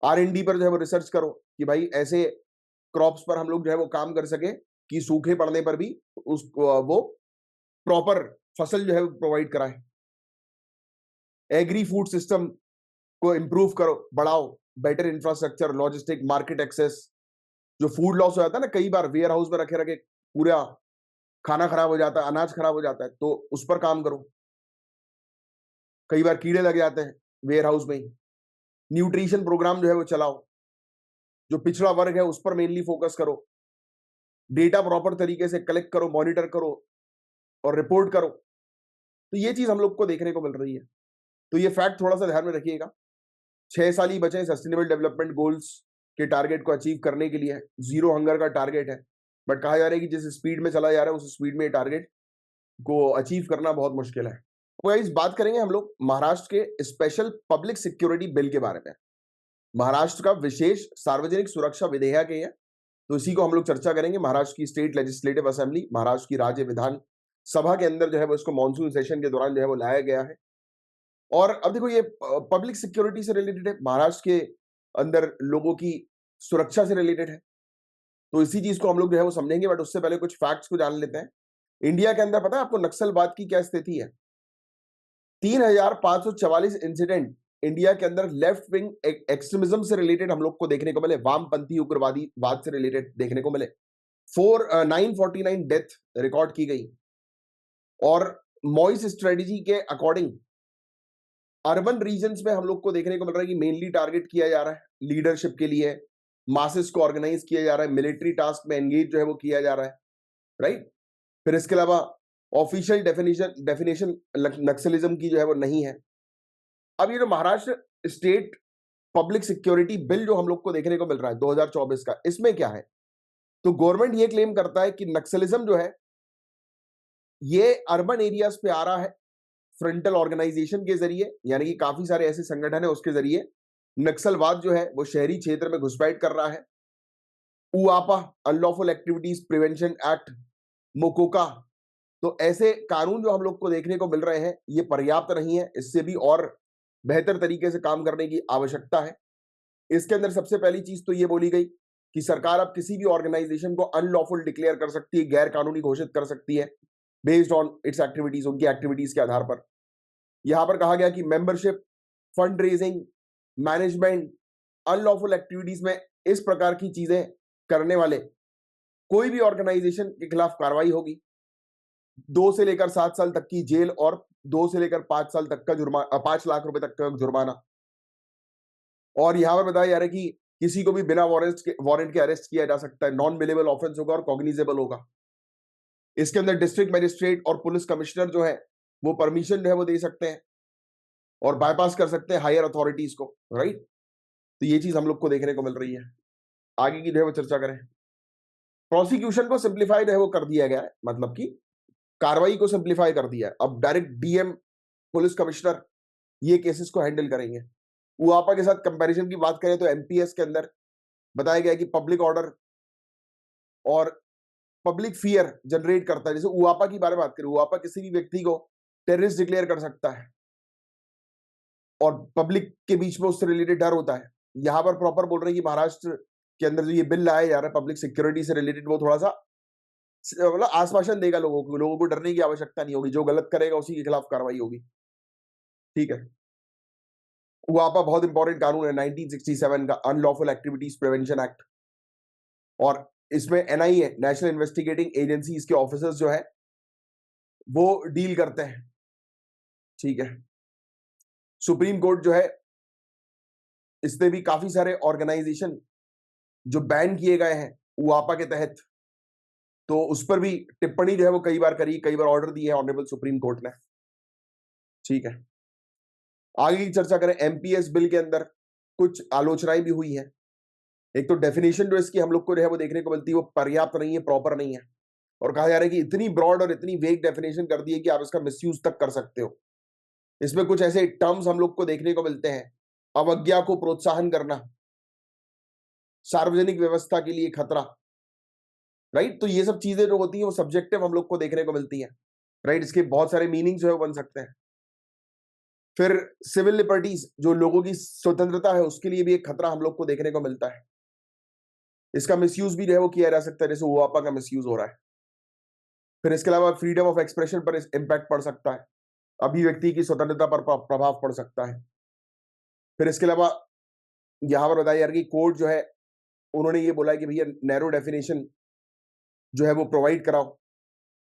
S1: R&D पर जो है वो रिसर्च करो कि भाई ऐसे क्रॉप्स पर हम लोग जो है वो काम कर सके कि सूखे पड़ने पर भी उस वो प्रॉपर फसल जो है वो प्रोवाइड कराए। एग्री फूड सिस्टम को इंप्रूव करो, बढ़ाओ, better infrastructure, logistic, market access. जो फूड लॉस हो जाता है ना, कई बार वेयर हाउस में रखे रखे पूरा खाना खराब हो जाता है, अनाज खराब हो जाता है, तो उस पर काम करो। कई बार कीड़े लग जाते हैं वेयर हाउस में ही। न्यूट्रिशन प्रोग्राम जो है वो चलाओ। जो पिछड़ा वर्ग है उस पर मेनली फोकस करो। डेटा प्रॉपर तरीके से कलेक्ट करो, मॉनिटर करो और रिपोर्ट करो। तो ये चीज हम लोग को देखने को मिल रही है। तो ये फैक्ट थोड़ा सा ध्यान में रखिएगा। 6 साल ही बचे सस्टेनेबल डेवलपमेंट गोल्स के टारगेट को अचीव करने के लिए। जीरो हंगर का टारगेट है, बट कहा जा रहा है कि जिस स्पीड में चला जा रहा है उस स्पीड में टारगेट को अचीव करना बहुत मुश्किल है। तो इस बात करेंगे हम लोग महाराष्ट्र के स्पेशल पब्लिक सिक्योरिटी बिल के बारे में। महाराष्ट्र का विशेष सार्वजनिक सुरक्षा विधेयक है, तो इसी को हम लोग चर्चा करेंगे। महाराष्ट्र की स्टेट लेजिस्लेटिव असेंबली, महाराष्ट्र की राज्य विधान सभा के अंदर जो है वो इसको मानसून सेशन के दौरान जो है वो लाया गया है। और अब देखो ये पब्लिक सिक्योरिटी से रिलेटेड है, महाराष्ट्र के अंदर लोगों की सुरक्षा से रिलेटेड है, तो इसी चीज को हम लोग जो है वो समझेंगे। बट उससे पहले कुछ फैक्ट्स को जान लेते हैं। इंडिया के अंदर पता है आपको नक्सलवाद की क्या स्थिति है? 3,544 इंसिडेंट इंडिया के अंदर लेफ्ट विंग एक्सट्रीमिज्म से रिलेटेड हम लोग को देखने को मिले, वामपंथी उग्रवादी वाद से रिलेटेड देखने को मिले। 949 डेथ रिकॉर्ड की गई। और मॉइस स्ट्रेटेजी के अकॉर्डिंग अर्बन रीजन्स में हम लोग को देखने को मिल रहा है कि मेनली टारगेट किया जा रहा है लीडरशिप के लिए, मासेस को ऑर्गेनाइज किया जा रहा है, मिलिट्री टास्क में एंगेज जो है वो किया जा रहा है, राइट। फिर इसके अलावा ऑफिशियल डेफिनेशन नक्सलिज्म की जो है वो नहीं है। अब ये जो Maharashtra state public security bill जो हम लोग को देखने को मिल रहा है 2024 का, इसमें क्या है? तो गवर्नमेंट ये क्लेम करता है कि नक्सलिज्म जो है ये अर्बन एरियाज पे आ रहा है फ्रंटल ऑर्गेनाइजेशन के जरिए, यानी कि काफी सारे ऐसे संगठन है उसके जरिए नक्सलवाद जो है वो शहरी क्षेत्र में घुसपैठ कर रहा है। उआपा, अनलॉफुल एक्टिविटीज प्रिवेंशन एक्ट, मोकोका, तो ऐसे कानून जो हम लोग को देखने को मिल रहे हैं ये पर्याप्त नहीं है, इससे भी और बेहतर तरीके से काम करने की आवश्यकता है। इसके अंदर सबसे पहली चीज तो ये बोली गई कि सरकार अब किसी भी ऑर्गेनाइजेशन को अनलॉफुल डिक्लेयर कर सकती है, गैर कानूनी घोषित कर सकती है बेस्ड ऑन इट्स एक्टिविटीज, उनकी एक्टिविटीज के आधार पर। यहां पर कहा गया कि membership, fund raising, management, unlawful activities में इस प्रकार की चीजें करने वाले कोई भी ऑर्गेनाइजेशन के खिलाफ कार्रवाई होगी। 2 से लेकर 7 साल तक की जेल और 2 से लेकर 5 साल तक का जुर्माना, 5 लाख रुपए तक का जुर्माना। और यहां पर बताया जा रहा है कि किसी को भी बिना वारंट के अरेस्ट किया जा सकता है, नॉन बेलेबल ऑफेंस होगा और कॉग्निजेबल होगा। इसके अंदर डिस्ट्रिक्ट मजिस्ट्रेट और पुलिस कमिश्नर जो है वो परमिशन जो है वो दे सकते हैं और बाईपास कर सकते हैं हायर अथॉरिटीज को, राइट। तो ये चीज हम लोग को देखने को मिल रही है। आगे की जो है वो चर्चा करें। प्रोसिक्यूशन को सिंप्लीफाइड है वो कर दिया गया है, मतलब कि कार्रवाई को सिंप्लीफाई कर दिया है। अब डायरेक्ट डीएम, पुलिस कमिश्नर ये केसेस को हैंडल करेंगे। उआपा के साथ कंपैरिजन की बात करें तो एमपीएस के अंदर बताया गया कि पब्लिक ऑर्डर और पब्लिक फियर जनरेट करता है। जैसे उआपा की बारे में बात करें, उआपा किसी भी व्यक्ति को टेररिस्ट डिक्लेयर कर सकता है और पब्लिक के बीच में उससे रिलेटेड डर होता है। यहां पर प्रॉपर बोल रहे हैं कि महाराष्ट्र के अंदर जो ये बिल लाया जा रहा है पब्लिक सिक्योरिटी से रिलेटेड, वो थोड़ा सा मतलब आश्वासन देगा लोगों को डरने की आवश्यकता नहीं होगी, जो गलत करेगा उसी के खिलाफ कार्रवाई होगी, ठीक है। उआपा बहुत इंपॉर्टेंट कानून है 1967 का, अनलॉफुल एक्टिविटीज प्रिवेंशन एक्ट। और इसमें एनआईए, नेशनल इन्वेस्टिगेटिंग एजेंसी, इसके ऑफिसर्स जो है वो डील करते हैं, ठीक है। सुप्रीम कोर्ट जो है इसने भी काफी सारे ऑर्गेनाइजेशन जो बैन किए गए हैं उआपा के तहत, तो उस पर भी टिप्पणी जो है वो कई बार करी, कई बार ऑर्डर दिए है ऑनरेबल सुप्रीम कोर्ट ने, ठीक है। आगे की चर्चा करें। एमपीएस बिल के अंदर कुछ आलोचनाएं भी हुई है। एक तो डेफिनेशन जो इसकी हम लोग को जो है वो देखने को मिलती है वो पर्याप्त नहीं है, प्रॉपर नहीं है। और कहा जा रहा है कि इतनी ब्रॉड और इतनी वेग डेफिनेशन कर दी है कि आप इसका मिसयूज तक कर सकते हो। इसमें कुछ ऐसे टर्म्स हम लोग को देखने को मिलते हैं, अवज्ञा को प्रोत्साहन करना, सार्वजनिक व्यवस्था के लिए खतरा, राइट। तो ये सब चीजें जो होती हैं वो सब्जेक्टिव हम लोग को देखने को मिलती हैं, राइट। इसके बहुत सारे मीनिंग्स जो है वो बन सकते हैं। फिर सिविल लिबर्टीज, जो लोगों की स्वतंत्रता है, उसके लिए भी एक खतरा हम लोग को देखने को मिलता है। इसका मिसयूज भी जो है वो किया जा सकता है, जैसे हुआपा का मिसयूज हो रहा है। फिर इसके अलावा फ्रीडम ऑफ एक्सप्रेशन पर इंपैक्ट पड़ सकता है, अभिव्यक्ति की स्वतंत्रता पर प्रभाव पड़ सकता है। फिर इसके अलावा यहां पर बताया यार कि कोर्ट जो है उन्होंने ये बोला कि भैया नैरो डेफिनेशन जो है वो प्रोवाइड कराओ,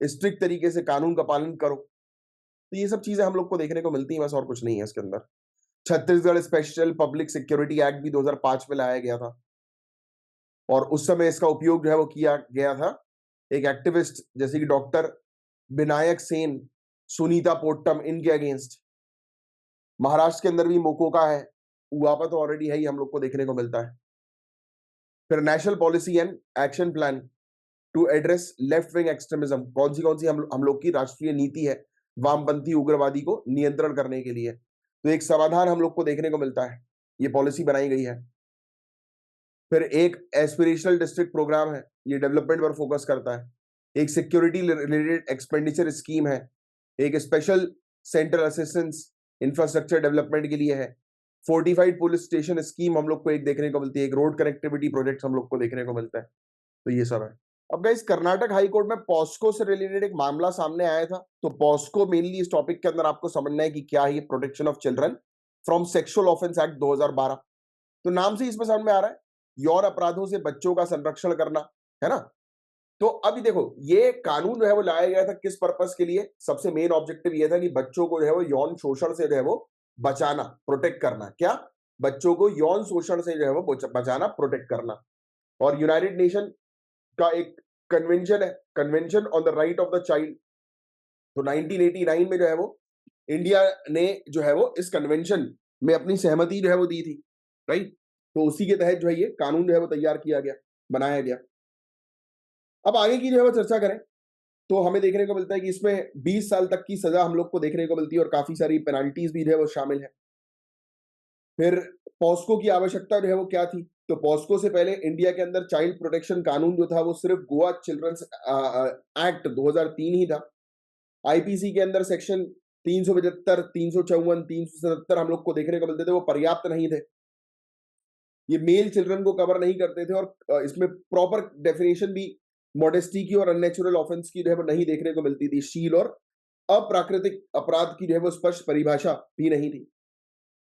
S1: स्ट्रिक्ट तरीके से कानून का पालन करो। तो ये सब चीजें हम लोग को देखने को मिलती हैं, बस और कुछ नहीं है इसके अंदर। Chhattisgarh special public security act भी 2005 में लाया गया था, और उस समय इसका उपयोग जो है वो किया गया था एक एक्टिविस्ट जैसे कि डॉक्टर विनायक सेन, सुनीता पोट्टम, इनके अगेंस्ट। महाराष्ट्र के अंदर भी मोकोका है, उआपा तो ऑलरेडी है ही, हम लोग को देखने को मिलता है। फिर national policy and action plan to address left wing extremism, कौन सी हम लोग की राष्ट्रीय नीति है वामपंथी उग्रवादी को नियंत्रण करने के लिए। तो एक समाधान हम लोग को देखने को मिलता है, ये पॉलिसी बनाई गई है। फिर एक एस्पिरेशनल डिस्ट्रिक्ट प्रोग्राम है, ये डेवलपमेंट पर फोकस करता है। एक सिक्योरिटी रिलेटेड एक्सपेंडिचर स्कीम है, एक special central assistance infrastructure development के लिए है। फोर्टिफाइड पुलिस स्टेशन स्कीम हम लोग को एक देखने को मिलती है, एक रोड कनेक्टिविटी प्रोजेक्ट हम लोग को देखने को मिलता है। तो ये सब है। अब गाइस, कर्नाटक हाई कोर्ट में पॉस्को से रिलेटेड एक मामला सामने आया था। तो पॉस्को मेनली इस टॉपिक के अंदर आपको समझना है कि क्या है ये protection of children from sexual offence act 2012। तो नाम से इसमें समझ में आ रहा है यौन अपराधों से बच्चों का संरक्षण करना, है ना। तो अभी देखो, ये कानून जो है वो लाया गया था किस पर्पस के लिए? सबसे मेन ऑब्जेक्टिव ये था कि बच्चों को जो है वो यौन शोषण से जो है वो बचाना, प्रोटेक्ट करना। क्या? बच्चों को यौन शोषण से जो है वो बचाना, प्रोटेक्ट करना। और यूनाइटेड नेशन का एक कन्वेंशन है, convention on the right of the child. तो 1989 में जो है वो इंडिया ने जो है वो इस कन्वेंशन में अपनी सहमति जो है वो दी थी, राइट। तो उसी के तहत जो है ये कानून जो है वो तैयार किया गया, बनाया गया। अब आगे की जो है वो चर्चा करें तो हमें देखने को मिलता है कि इसमें 20 साल तक की सजा हम लोग को देखने को मिलती है, और काफी सारी पेनाल्टीज भी जो है वो शामिल है। फिर पॉस्को की आवश्यकता जो है वो क्या थी? तो पॉस्को से पहले इंडिया के अंदर चाइल्ड प्रोटेक्शन कानून जो था वो सिर्फ गोवा चिल्ड्रंस एक्ट 2003 ही था। आईपीसी के अंदर सेक्शन 375, 354, 377 हम लोग को देखने को मिलते थे, वो पर्याप्त नहीं थे। ये मेल चिल्ड्रन को कवर नहीं करते थे, और इसमें प्रॉपर डेफिनेशन भी मॉडेस्टी की और अननेचुरल ऑफेंस की जो है वो नहीं देखने को मिलती थी। शील और अप्राकृतिक अपराध की जो है वो स्पष्ट परिभाषा भी नहीं थी।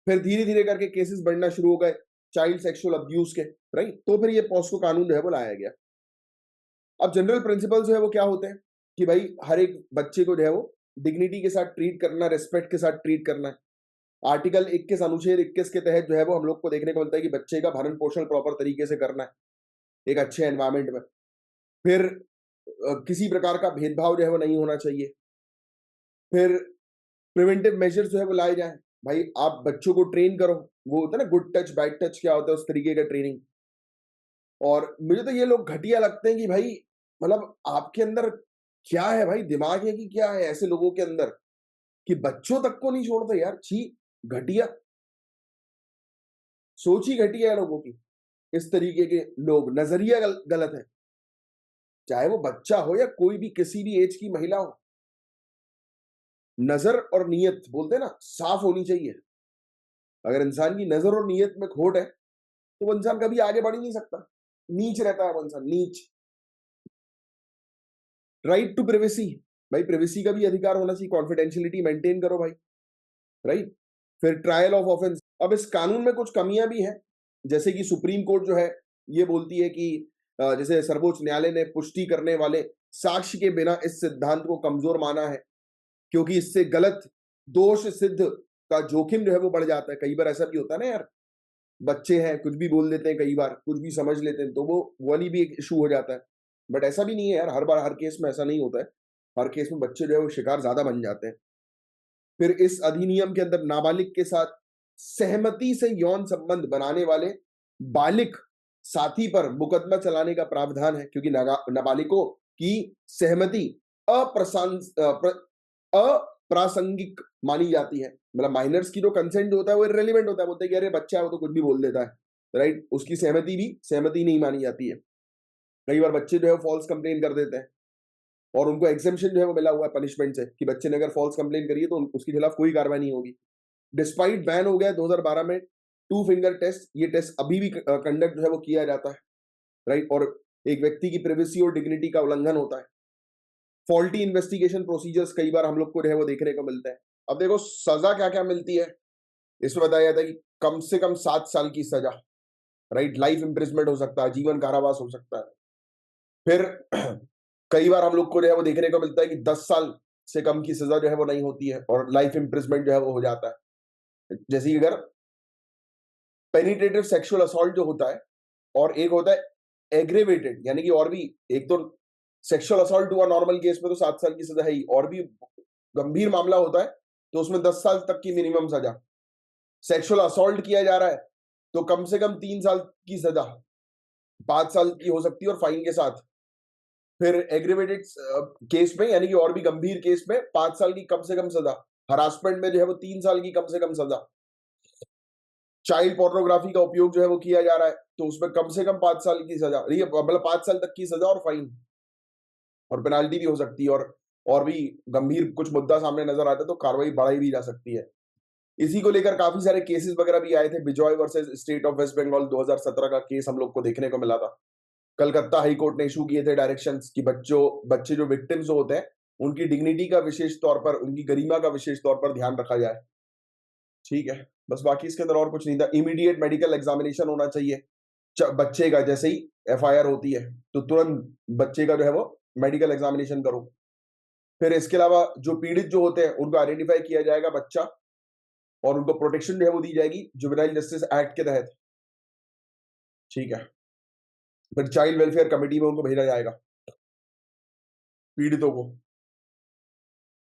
S1: फिर धीरे धीरे करके केसेस बढ़ना शुरू हो गए चाइल्ड सेक्सुअल अब्यूज के, राइट। तो फिर ये पॉस्को कानून जो है वो लाया गया। अब जनरल प्रिंसिपल जो है वो क्या होते हैं कि भाई हर एक बच्चे को जो है वो डिग्निटी के साथ ट्रीट करना, रिस्पेक्ट के साथ ट्रीट करना है। आर्टिकल 21 अनुच्छेद 21 के तहत जो है वो हम लोग को देखने को मिलता है कि बच्चे का भरण पोषण प्रॉपर तरीके से करना है एक अच्छे एनवायरमेंट में। फिर किसी प्रकार का भेदभाव जो है वो नहीं होना चाहिए। फिर प्रिवेंटिव मेजर्स जो है वो लाए जाए। भाई आप बच्चों को ट्रेन करो, वो होता है ना गुड टच बैड टच, क्या होता है उस तरीके का ट्रेनिंग। और मुझे तो ये लोग घटिया लगते हैं कि भाई मतलब आपके अंदर क्या है भाई, दिमाग है कि क्या है ऐसे लोगों के अंदर कि बच्चों तक को नहीं छोड़ते यार। छी, घटिया सोच ही घटिया है लोगों की। इस तरीके के लोग, नजरिया गलत है। चाहे वो बच्चा हो या कोई भी किसी भी एज की महिला हो, नजर और नीयत बोलते हैं ना, साफ होनी चाहिए। अगर इंसान की नजर और नीयत में खोट है तो वो इंसान कभी आगे बढ़ ही नहीं सकता, नीच रहता है वो इंसान, नीच। राइट टू प्रिवेसी, भाई प्रिवेसी का भी अधिकार होना चाहिए, कॉन्फिडेंशियलिटी मेंटेन करो भाई, राइट। फिर ट्रायल ऑफ ऑफेंस, अब इस कानून में कुछ कमियां भी हैं, जैसे कि सुप्रीम कोर्ट जो है ये बोलती है कि जैसे सर्वोच्च न्यायालय ने पुष्टि करने वाले साक्ष्य के बिना इस सिद्धांत को कमजोर माना है, क्योंकि इससे गलत दोष सिद्ध का जोखिम जो है वो बढ़ जाता है। कई बार ऐसा भी होता है ना यार, बच्चे हैं कुछ भी बोल देते हैं, कई बार कुछ भी समझ लेते हैं, तो वो वाली भी एक इशू हो जाता है। बट ऐसा भी नहीं है यार, हर बार हर केस में ऐसा नहीं होता है। हर केस में बच्चे जो है वो शिकार ज्यादा बन जाते हैं। फिर इस अधिनियम के अंदर नाबालिग के साथ सहमति से यौन संबंध बनाने वाले बालिग साथी पर मुकदमा चलाने का प्रावधान है, क्योंकि नाबालिग को कि सहमति अप्रासंगिक मानी जाती है। मतलब माइनर्स की जो कंसेंट होता है वो इररिलेवेंट होता है, बोलते हैं कि अरे बच्चा है वो तो कुछ भी बोल देता है, राइट, उसकी सहमति भी सहमति नहीं मानी जाती है। कई बार बच्चे जो है फॉल्स कंप्लेन कर देते हैं और उनको एग्जेम्पशन जो है वो मिला हुआ है पनिशमेंट से कि बच्चे ने अगर फॉल्स कंप्लेन करी है तो उसके खिलाफ कोई कार्रवाई नहीं होगी। डिस्पाइट बैन हो गया 2012 में टू फिंगर टेस्ट, ये टेस्ट अभी भी कंडक्ट जो है वो किया जाता है, राइट, और एक व्यक्ति की प्राइवेसी और डिग्निटी का उल्लंघन होता है। फॉल्टी इन्वेस्टिगेशन प्रोसीजर्स कई बार हम लोग को जो है वो देखने को मिलते हैं। अब देखो सजा क्या क्या मिलती है, इसमें बताया जाता है कि कम से कम 7 साल की सजा, राइट, लाइफ इम्प्रिजमेंट हो सकता है, जीवन कारावास हो सकता है। फिर कई बार हम लोग को जो है वो देखने को मिलता है कि 10 साल से कम की सजा जो है वो नहीं होती है और लाइफ इम्प्रिजमेंट जो है वो हो जाता है। जैसे कि अगर पेनिट्रेटिव सेक्सुअल असॉल्ट जो होता है और एक होता है एग्रेवेटेड, यानी कि और भी, एक तो सेक्सुअल असॉल्ट हुआ नॉर्मल केस में तो 7 साल की सजा है ही, और भी गंभीर मामला होता है तो उसमें 10 साल तक की मिनिमम सजा। सेक्सुअल असॉल्ट किया जा रहा है तो कम से कम 3 साल की सजा, 5 साल की हो सकती है और फाइन के साथ। फिर एग्रीवेटेड केस में, यानी कि और भी गंभीर केस में 5 साल की कम से कम सजा। हरासमेंट में जो है वो 3 साल की कम से कम सजा। चाइल्ड पोर्नोग्राफी का उपयोग जो है वो किया जा रहा है तो उसमें कम से कम 5 साल की सजा, ये मतलब 5 साल तक की सजा और फाइन और पेनाल्टी भी हो सकती है, और भी गंभीर कुछ मुद्दा सामने नजर आता है तो कार्रवाई बढ़ाई भी जा सकती है। इसी को लेकर काफी सारे केसेस वगैरह भी आए थे। Bijoy versus state of west Bengal 2017 का केस हम लोग को देखने को मिला था। कलकत्ता हाई कोर्ट ने इशू किए थे डायरेक्शंस कि बच्चे जो विक्टिम्स होते हैं उनकी डिग्निटी का विशेष तौर पर, उनकी गरिमा का विशेष तौर पर ध्यान रखा जाए। ठीक है, बस बाकी इसके अंदर और कुछ नहीं था। इमीडिएट मेडिकल एग्जामिनेशन होना चाहिए बच्चे का, जैसे ही एफआईआर होती है तो तुरंत बच्चे का जो है वो मेडिकल एग्जामिनेशन करो। फिर इसके अलावा जो पीड़ित जो होते हैं उनको आइडेंटिफाई किया जाएगा बच्चा, और उनको प्रोटेक्शन जो है वो दी जाएगी जुवेनाइल जस्टिस एक्ट के तहत। ठीक है, फिर चाइल्ड वेलफेयर कमेटी में उनको भेजा जाएगा पीड़ितों को।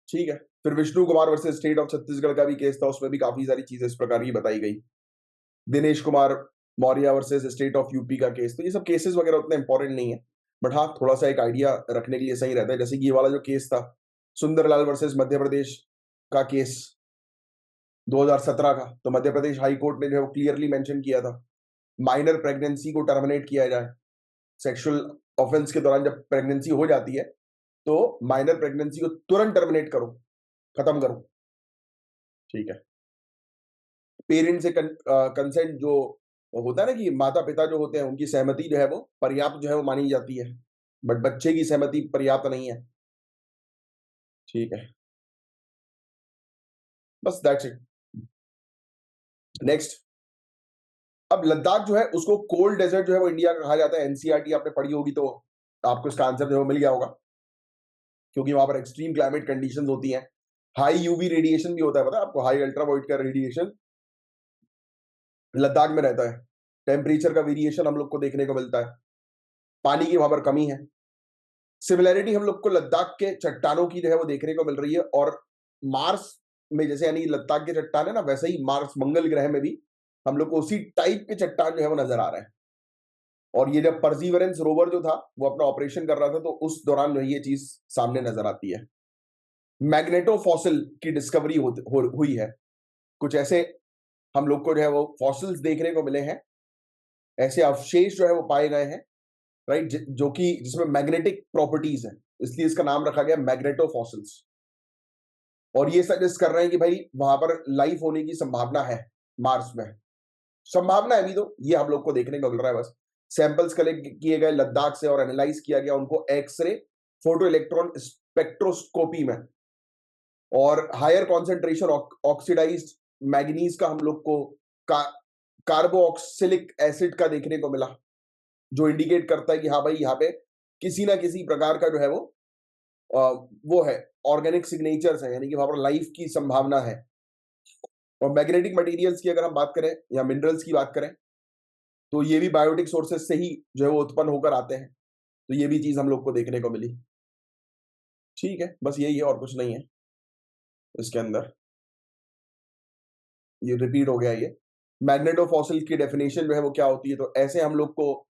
S1: ठीक है, फिर Vishnu Kumar versus state of Chhattisgarh का भी केस था, उसमें भी काफी सारी चीजें इस प्रकार की बताई गई। Dinesh Kumar Maurya versus state of UP का केस, तो ये सब केसेस वगैरह उतने इंपॉर्टेंट नहीं है, बट हाँ थोड़ा सा एक आइडिया रखने के लिए सही रहता है। जैसे कि ये वाला जो केस था सुंदरलाल वर्सेस मध्य प्रदेश का केस 2017 का, तो मध्य प्रदेश हाई कोर्ट ने जो है क्लियरली मेंशन किया था माइनर प्रेगनेंसी को टर्मिनेट किया जाए। सेक्सुअल ऑफेंस के दौरान जब प्रेगनेंसी हो जाती है तो माइनर प्रेगनेंसी को तुरंत टर्मिनेट करो, खत्म करो। ठीक है, पेरेंट्स से कंसेंट जो होता है ना कि माता पिता जो होते हैं उनकी सहमति जो है वो पर्याप्त जो है वो मानी जाती है, बट बच्चे की सहमति पर्याप्त नहीं है। ठीक है, बस दैट्स इट। नेक्स्ट, अब लद्दाख जो है उसको कोल्ड डेजर्ट जो है वो इंडिया का कहा जाता है। एनसीईआरटी आपने पढ़ी होगी तो आपको इसका आंसर जो है वो मिल गया होगा, क्योंकि वहां पर एक्सट्रीम क्लाइमेट कंडीशंस होती हैं। हाई यूवी रेडिएशन भी होता है, पता है आपको, हाई अल्ट्रावायलेट का रेडिएशन लद्दाख में रहता है। टेम्परेचर का वेरिएशन हम लोग को देखने को मिलता है। पानी की वहां पर कमी है। सिमिलैरिटी हम लोग को लद्दाख के चट्टानों की जो है वो देखने को मिल रही है, और मार्स में जैसे यानी लद्दाख के चट्टान है ना, वैसे ही मार्स मंगल ग्रह में भी हम लोग को उसी टाइप के चट्टान जो है वो नजर आ रहे हैं। और ये जब परसीवरेंस रोवर जो था वो अपना ऑपरेशन कर रहा था तो उस दौरान जो ये चीज सामने नजर आती है। मैग्नेटो फॉसिल की डिस्कवरी हुई है। कुछ ऐसे हम लोग को जो है वो फॉसिल्स देखने को मिले हैं, ऐसे अवशेष जो है वो पाए गए हैं, राइट, जो कि जिसमें मैग्नेटिक प्रॉपर्टीज है, इसलिए इसका नाम रखा गया मैग्नेटो फॉसिल्स। और ये सजेस्ट कर रहे हैं कि भाई वहां पर लाइफ होने की संभावना है मार्स में। संभावना है, अभी तो ये हम लोग को देखने को मिल रहा है बस। सैंपल्स कलेक्ट किए गए लद्दाख से और एनालाइज किया गया उनको एक्सरे फोटो इलेक्ट्रॉन स्पेक्ट्रोस्कोपी में, और हायर कॉन्सेंट्रेशन ऑक्सीडाइज्ड मैग्नीज का हम लोग को का, कार्बोक्सिलिक एसिड का देखने को मिला, जो इंडिकेट करता है कि हाँ भाई यहाँ पे किसी ना किसी प्रकार का जो है वो है, ऑर्गेनिक सिग्नेचर्स है, यानी कि वहां पर लाइफ की संभावना है। और मैग्नेटिक मटेरियल्स की अगर हम बात करें या मिनरल्स की बात करें तो ये भी बायोटिक सोर्सेज से ही जो है वो उत्पन्न होकर आते हैं, तो ये भी चीज हम लोग को देखने को मिली। ठीक है, बस यही है और कुछ नहीं है इसके अंदर, ये रिपीट हो गया। ये मैग्नेटोफॉसिल की डेफिनेशन जो है वो क्या होती है, तो ऐसे हम लोग को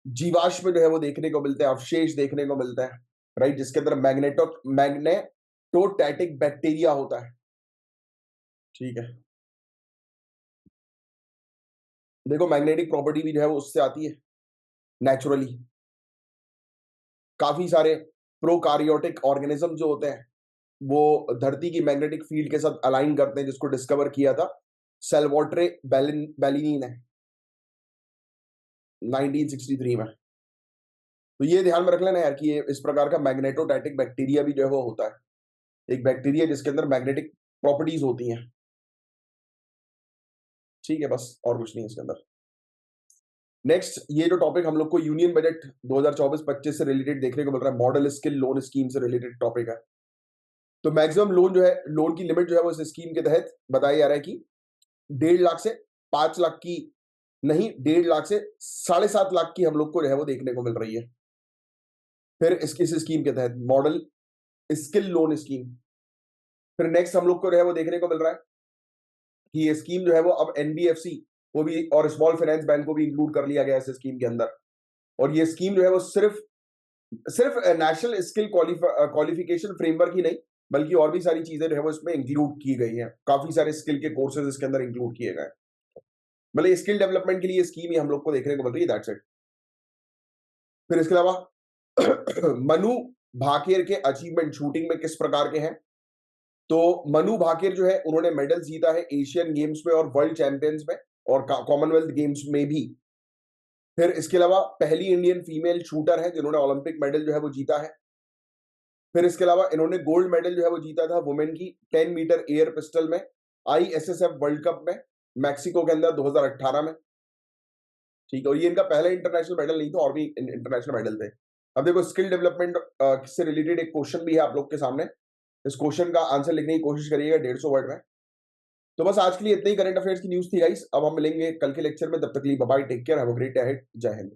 S1: जीवाश्म जो है वो देखने को मिलते हैं, अवशेष देखने को मिलते हैं, राइट, जिसके अंदर मैग्नेटोटैटिक बैक्टीरिया होता है। ठीक है, देखो मैग्नेटिक प्रॉपर्टी भी जो है वो उससे आती है नेचुरली। काफी सारे प्रोकारियोटिक ऑर्गेनिज्म जो होते हैं वो धरती की मैग्नेटिक फील्ड के साथ अलाइन करते हैं, जिसको डिस्कवर किया था सेल्वाट्रे बेलिनी ने 1963 में। तो ये ध्यान में रख लेना यार कि ये इस प्रकार का मैग्नेटोटैटिक बैक्टीरिया भी जो है वो होता है, एक बैक्टीरिया जिसके अंदर मैग्नेटिक प्रॉपर्टीज होती हैं। ठीक है, बस और कुछ नहीं है इसके अंदर। नेक्स्ट, ये जो टॉपिक हम लोग को यूनियन बजट 2024-25 से रिलेटेड देखने को मिल रहा है, मॉडल स्किल लोन स्कीम से रिलेटेड टॉपिक है। तो मैक्सिमम लोन जो है, लोन की लिमिट जो है वो इस स्कीम के तहत बताया जा रहा है कि 1.5 लाख से 5 लाख की नहीं, 1.5 लाख से 7.5 लाख की हम लोग को जो है वो देखने को मिल रही है। फिर इसकी इस स्कीम के तहत मॉडल स्किल लोन स्कीम। फिर नेक्स्ट हम लोग को जो है वो देखने को मिल रहा है कि ये स्कीम जो है वो अब एनबीएफसी को भी और स्मॉल फाइनेंस बैंक को भी इंक्लूड कर लिया गया है इस स्कीम के अंदर। और ये स्कीम जो है वो सिर्फ सिर्फ नेशनल स्किल क्वालिफिकेशन फ्रेमवर्क ही नहीं, बल्कि और भी सारी चीजें जो है वो इसमें इंक्लूड की गई हैं। काफी सारे स्किल के कोर्सेज इसके अंदर इंक्लूड किए गए हैं। मतलब स्किल डेवलपमेंट के लिए स्कीम ही हम लोग को देखने को मिल रही है, दैट्स इट। फिर इसके अलावा मनु भाकेर के अचीवमेंट शूटिंग में किस प्रकार के हैं? तो मनु भाकेर जो है उन्होंने मेडल जीता है एशियन गेम्स में और वर्ल्ड चैंपियंस में और कॉमनवेल्थ गेम्स में भी। फिर इसके अलावा पहली इंडियन फीमेल शूटर है जिन्होंने ओलंपिक मेडल जो है वो जीता है। फिर इसके अलावा इन्होंने गोल्ड मेडल जो है वो जीता था वुमेन की 10 मीटर एयर पिस्टल में आईएसएसएफ वर्ल्ड कप में मैक्सिको के अंदर 2018 में। ठीक है, और ये इनका पहला इंटरनेशनल मेडल नहीं था, और भी इंटरनेशनल मेडल थे। अब देखो स्किल डेवलपमेंट से रिलेटेड एक क्वेश्चन भी है आप लोग के सामने। इस क्वेश्चन का आंसर लिखने की कोशिश करिएगा 150 वर्ड में। तो बस आज के लिए इतनी ही करंट अफेयर्स की न्यूज थी गाइस। अब हम मिलेंगे कल के लेक्चर में, तब तक के लिए bye bye, take care, have a great day ahead, जय हिंद।